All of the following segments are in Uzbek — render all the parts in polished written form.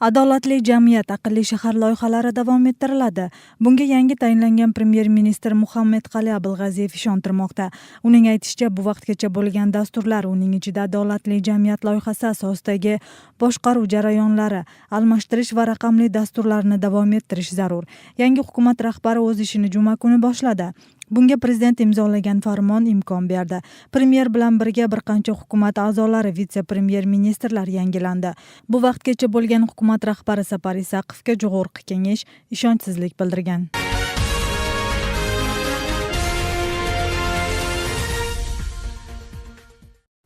Adolatli jamiyat aqlli shahar loyihalari davom ettiriladi. Bunga yangi tayinlangan Premyer ministr Muhammadqali Abilg'aziyev ishontirmoqda. Uning aytishicha, bu vaqtgacha bo'lgan dasturlar, uning ichida adolatli jamiyat loyihasi asosidagi boshqaruv jarayonlari, almashtirish va raqamli dasturlarni davom ettirish zarur. Yangi hukumat rahbari o'z ishini juma kuni boshladi. Bunga prezident imzolagan farmon imkon berdi. Premyer bilan birga bir qancha hukumat a'zolari, vitse-premyer ministrlar yangilandi. Bu vaqtgacha bo'lgan hukumat rahbari Sapar Isaqovga Jo'g'org'i Kengash ishonchsizlik bildirgan.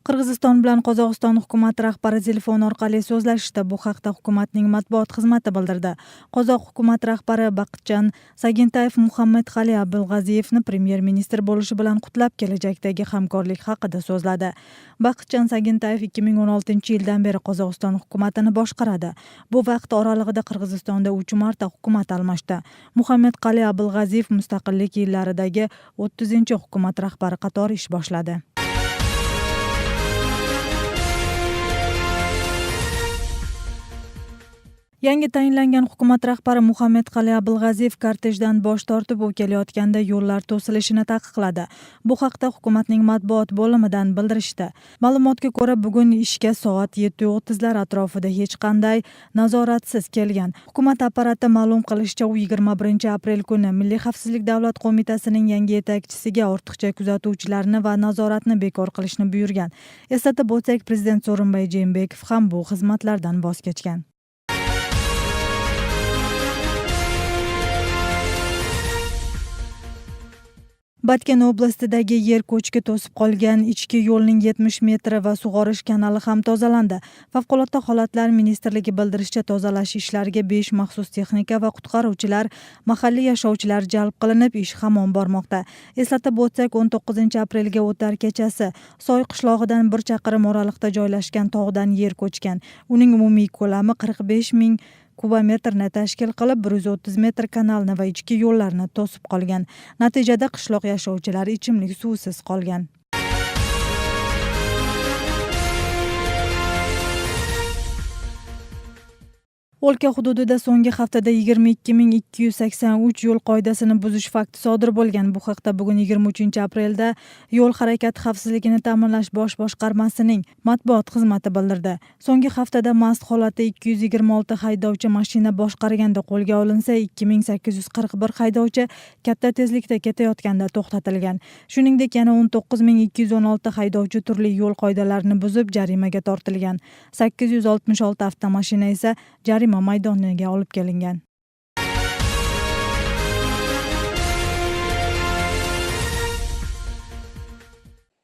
Qirg'iziston bilan Qozog'iston hukumat rahbari telefon orqali so'zlashdi. Bu haqda hukumatning matbuot xizmati bildirdi. Qozoq hukumat rahbari Baqitjon Sagintayev Muhammadqali Abilg'aziyevni premyer ministr bo'lishi bilan qutlab, kelajakdagi hamkorlik haqida so'zladi. Baqitjon Sagintayev 2016-yildan beri Qozog'iston hukumatini boshqaradi. Bu vaqt oralig'ida Qirg'izistonda 3 marta hukumat almashdi. Muhammadqali Abilg'aziyev mustaqillik yillaridagi 30-hukumat rahbari qatori ish boshladi. Yangi tayinlangan hukumat rahbari Muhammadqali Abilg'aziyev kortejdan bosh tortib kelayotganda yo'llar to'silishini taqiqladi. Bu haqda hukumatning matbuot bo'limidan bildirishdi. Ma'lumotga ko'ra, bugun ishga soat 7:30lar atrofida hech qanday nazoratsiz kelgan. Hukumat apparati ma'lum qilishicha, u 21-aprel kuni Milliy xavfsizlik davlat qo'mitasining yangi yetakchisiga ortiqcha kuzatuvchilarni va nazoratni bekor qilishni buyurgan. Eslatib o'tsak, prezident Sooronbay Jeenbekov ham bu xizmatlardan voz kechgan. Batken oblastidagi yer ko'chki to'sib qolgan ichki yo'lning 70 metri va sug'orish kanali ham tozalandi. Favqulodda holatlar ministrligi bildirishicha, tozalash ishlariga 5 maxsus texnika va qutqaruvchilar, mahalliy yashovchilar jalb qilinib, ish hamon bormoqda. Eslatib o'tsak, 19-aprelga o'tar kechasi Soy qishlog'idan 1 chaqirim oraliqda joylashgan tog'dan yer ko'chgan. Uning umumiy ko'lami 45 ming kubometrni tashkil qilib, 130 metr kanalni va ichki yo'llarni to'sib qolgan. Natijada qishloq yashovchilari ichimlik suvisiz qolgan. O'lka hududida so'nggi haftada 22.283 yo'l qoidasini buzish fakti sodir bo'lgan. Bu haqda bugun 23-aprelda Yo'l harakati xavfsizligini ta'minlash bosh boshqarmasining matbuot xizmati bildirdi. So'nggi haftada mast holatda 226 haydovchi mashina boshqarganda qo'lga olinsa, 2841 haydovchi katta tezlikda ketayotganda to'xtatilgan. Shuningdek, yana 19216 haydovchi turli yo'l qoidalarini buzib jarimaga tortilgan. 866 avtomashina esa jarima maydoniga olib kelingan.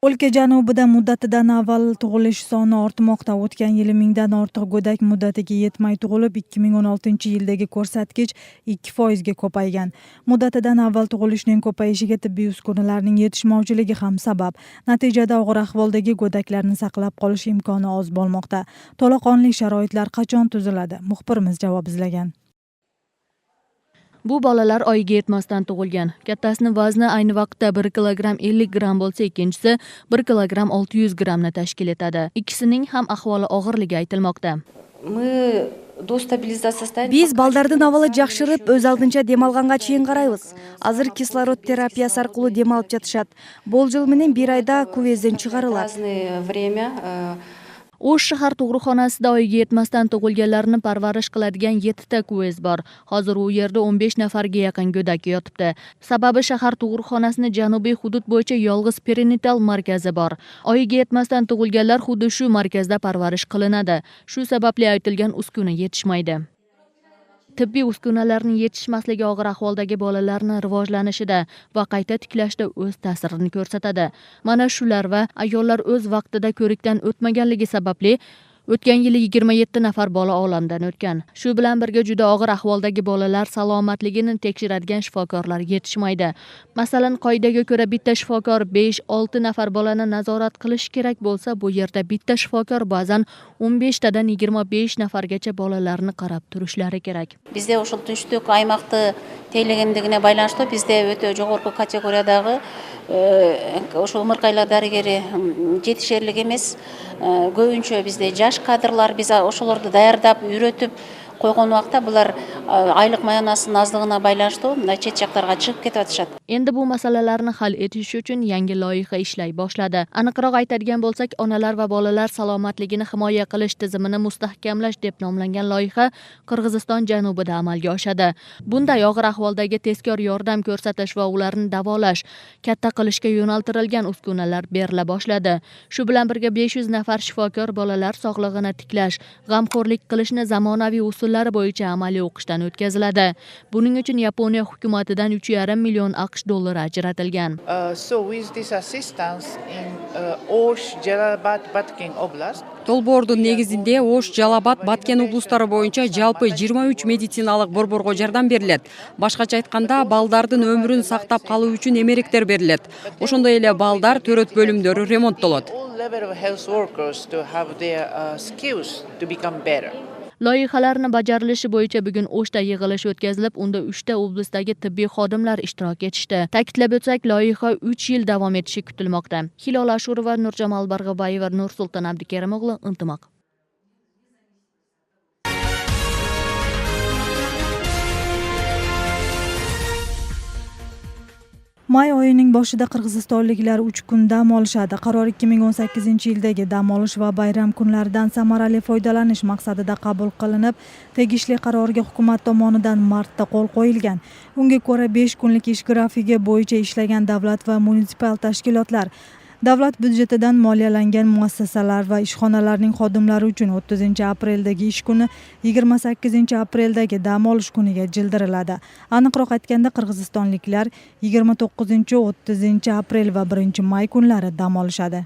O'lka janubida muddatidan avval tug'ilish soni ortmoqda. O'tgan yili 1000 dan ortiq go'dak muddatiga yetmay tug'ilib, 2016-yildagi ko'rsatkich 2% ga ko'paygan. Muddatidan avval tug'ilishning ko'payishiga tibbiy uskunalarning yetishmovchiligi ham sabab. Natijada og'ir ahvoldagi go'daklarni saqlab qolish imkoni oz bo'lmoqda. To'laqonli sharoitlar qachon tuziladi? Muxbirimiz javob izlagan. Bu bolalar oyiga yetmasdan tug'ilgan. Kattasining vazni ayni vaqtda 1 kilogramm 50 gramm bo'lsa, ikkinchisi 1 kilogramm 600 grammni tashkil etadi. Ikkisining ham ahvoli og'irligi aytilmoqda. Biz baldardan avvalo жақшырып, o'z aldincha dem olganga чейин qaraymiz. Hozir kislorod terapiyasi orqali dem olib жатышат. Bo'l yil менен 1 oyda kuvezdan chiqariladi. O'sh shahar tug'ruqxonasida oyiga yetmasdan tug'ilganlarni parvarish qiladigan 7 ta kuvez bor. Hozir u yerda 15 nafarga yaqin go'dak yotibdi. Sababi shahar tug'ruqxonasining janubiy hudud bo'yicha yolg'iz perinatal markazi bor. Oyiga yetmasdan tug'ilganlar xuddi shu markazda parvarish qilinadi. Shu sababli aytilgan uskuna yetishmaydi. Tibbiy uskunalarning yetishmasligi og'ir ahvoldagi bolalarning rivojlanishida va qayta tiklashda o'z ta'sirini ko'rsatadi. Mana shular va ayollar o'z vaqtida ko'rikdan o'tmaganligi sababli o'tgan yili 27 nafar bola olamdan o'tgan. Shu bilan birga juda og'ir ahvoldagi bolalar salomatligini tekshiradigan shifokorlar yetishmaydi. Masalan, qoidaga ko'ra bitta shifokor 5-6 nafar bolani nazorat qilish kerak bo'lsa, bu yerda bitta shifokor ba'zan 15 tadan 25 nafargacha bolalarni qarab turishlari kerak. Bizde ошол түнчтүк аймакты тейлегендигине байланыштуу бизде өтө жогорку категориядагы ошол ымыркайлар дарыгери жетишерлик эмес. Көбүнчө бизде жаш кадрлар, биз ошолорду даярдап, үйрөтүп, койгон убакта булар айлык маянасынын аздыгына байланыштуу мындай чет жактарга чыгып кетип атышат. Endi bu masalalarni hal etish uchun yangi loyiha ishlay boshladi. Aniqroq aytadigan bo'lsak, onalar va bolalar salomatligini himoya qilish tizimini mustahkamlash deb nomlangan loyiha Qirg'iziston janubida amalga oshadi. Bunday og'ir ahvoldagi tezkor yordam ko'rsatish va ularni davolash, katta qilishga yo'naltirilgan uskunalar berila boshladi. Shu bilan birga 500 nafar shifokor bolalar sog'lig'ini tiklash, g'amxo'rlik qilishni zamonaviy usullari bo'yicha amaliy o'qishdan o'tkaziladi. Buning uchun Yaponiya hukumatidan 3,5 million AQSh dollari ajratilgan. So with this assistance in Osh, Jalabad, Batken Oblast, Долбоордун негизинде Ош, Жалабад, Баткен облустары боюнча жалпы 23 медициналык борборго жардам берилет. Башкача айтканда, балдардын өмүрүн сактап калуу үчүн эмеректер берилет. Ошондой эле балдар төрөт бөлүмдөрү ремонттолот. all level of health workers to have their skills to become better. Loyihalarni bajarilishi bo'yicha bugun O'shda yig'ilish o'tkazilib, unda 3 ta oblastdagi tibbiy xodimlar ishtirok etishdi. Ta'kidlab o'tsak, loyiha 3 yil davom etishi kutilmoqda. Hilol Ashurova, Nurjamol Barg'abayeva, Nursulton Abdukarimog'lu, Intimaq. May oyining boshida qirg'izistonliklar 3 kun dam olishadi. Qaror 2018-yildagi dam olish va bayram kunlaridan samarali foydalanish maqsadida qabul qilinib, tegishli qarorga hukumat tomonidan martda qo'l qo'yilgan. Unga ko'ra 5 kunlik ish grafigi bo'yicha ishlagan davlat va munisipal tashkilotlar, davlat byudjetidan moliyalangan muassasalar va ishxonalarning xodimlari uchun 30-apreldagi ish kuni 28-apreldagi dam olish kuniga jildiriladi. Aniqroq aytganda, qirg'izistonliklar 29-30-aprel va 1-may kunlari dam olishadi.